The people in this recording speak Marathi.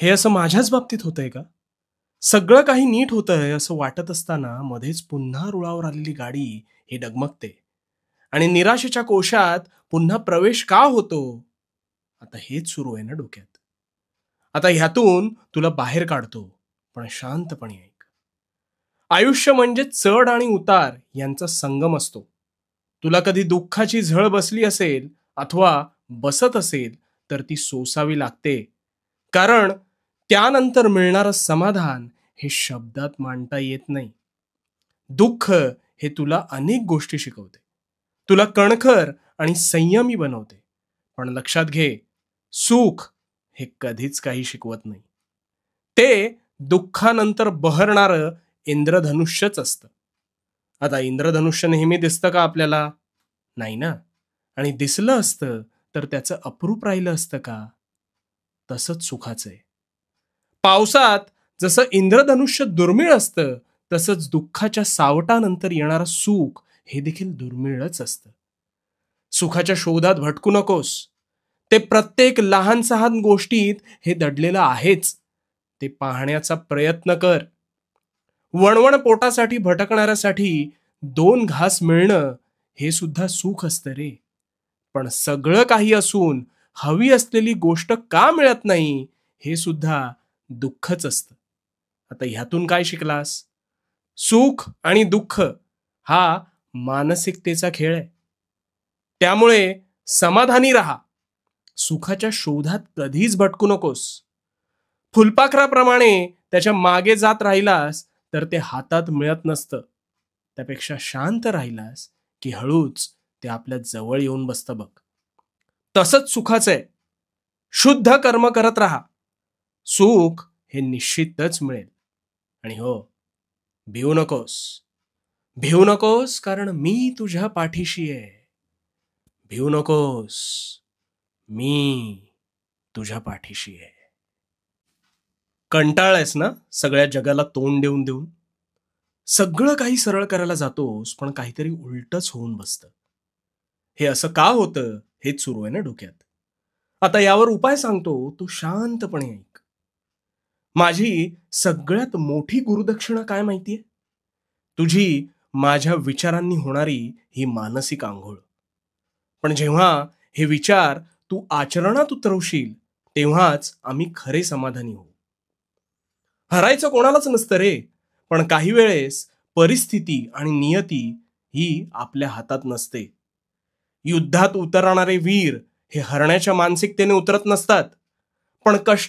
हे असं माझ्याच बाबतीत होतंय का? सगळं काही नीट होतंय असं वाटत असताना मध्येच पुन्हा रुळावर आलेली गाडी ही डगमगते आणि निराशेच्या कोशात पुन्हा प्रवेश का होतो? आता हेच सुरू आहे ना डोक्यात. आता ह्यातून तुला बाहेर काढतो, पण शांतपणे ऐक. आयुष्य म्हणजे चढ आणि उतार यांचा संगम असतो. तुला कधी दुःखाची झळ बसली असेल अथवा बसत असेल, तर ती सोसावी लागते. कारण त्यानंतर मिळणारं समाधान हे शब्दात मांडता येत नाही. दुःख हे तुला अनेक गोष्टी शिकवते. तुला कणखर आणि संयमी बनवते. पण लक्षात घे, सुख हे कधीच काही शिकवत नाही. ते दुःखानंतर बहरणारं इंद्रधनुष्यच असतं. आता इंद्रधनुष्य नेहमी दिसतं का आपल्याला? नाही ना. आणि दिसलं असतं तर त्याचं अप्रूप राहिलं असतं का? तसंच सुखाचं आहे. पावसात जसं इंद्रधनुष्य दुर्मिळ असतं, तसंच दुःखाच्या सावटानंतर येणारं सुख हे देखील दुर्मिळच असतं. सुखाच्या शोधात भटकू नकोस. ते प्रत्येक लहान सहान गोष्टीत हे दडलेलं आहेच. ते पाहण्याचा प्रयत्न कर. वणवण पोटासाठी भटकणाऱ्यासाठी दोन घास मिळणं हे सुद्धा सुख असतं रे. पण सगळं काही असून हवी असलेली गोष्ट का मिळत नाही, हे सुद्धा दुःखच असतं. आता ह्यातून काय शिकलास? सुख आणि दुःख हा मानसिकतेचा खेळ आहे. त्यामुळे समाधानी राहा. सुखाच्या शोधात कधीच भटकू नकोस. फुलपाखराप्रमाणे त्याच्या मागे जात राहिलास तर ते हातात मिळत नसतं. त्यापेक्षा शांत राहिलास की हळूच ते आपल्या जवळ येऊन बसतं बघ. तसंच सुखाचं आहे. शुद्ध कर्म करत राहा. सुख हे निश्चितच मिळेल. आणि हो, भिवू नकोस. भिवू नकोस कारण मी तुझ्या पाठीशी आहे. भिवू नकोस. मी तुझ्या पाठीशी आहे. कंटाळलायस ना सगळ्या जगाला तोंड देऊन देऊन? सगळं काही सरळ करायला जातोस, पण काहीतरी उलटच होऊन बसतं. हे असं का होतं? हेच सुरू आहे ना डोक्यात. आता यावर उपाय सांगतो, तू शांतपणे ऐक. माझी सगळ्यात मोठी गुरुदक्षिणा काय माहितीये? तुझी माझ्या विचारांनी होणारी ही मानसिक अंघोळ. पण जेव्हा हे विचार तू आचरणात उतरवशील, तेव्हाच आम्ही खरे समाधानी होऊ. हरायचं कोणालाच नसतं रे. पण काही वेळेस परिस्थिती आणि नियती ही आपल्या हातात नसते. युद्धात उतरणारे वीर हे हरण्याच्या मानसिकतेने उतरत नसतात. पण कष्ट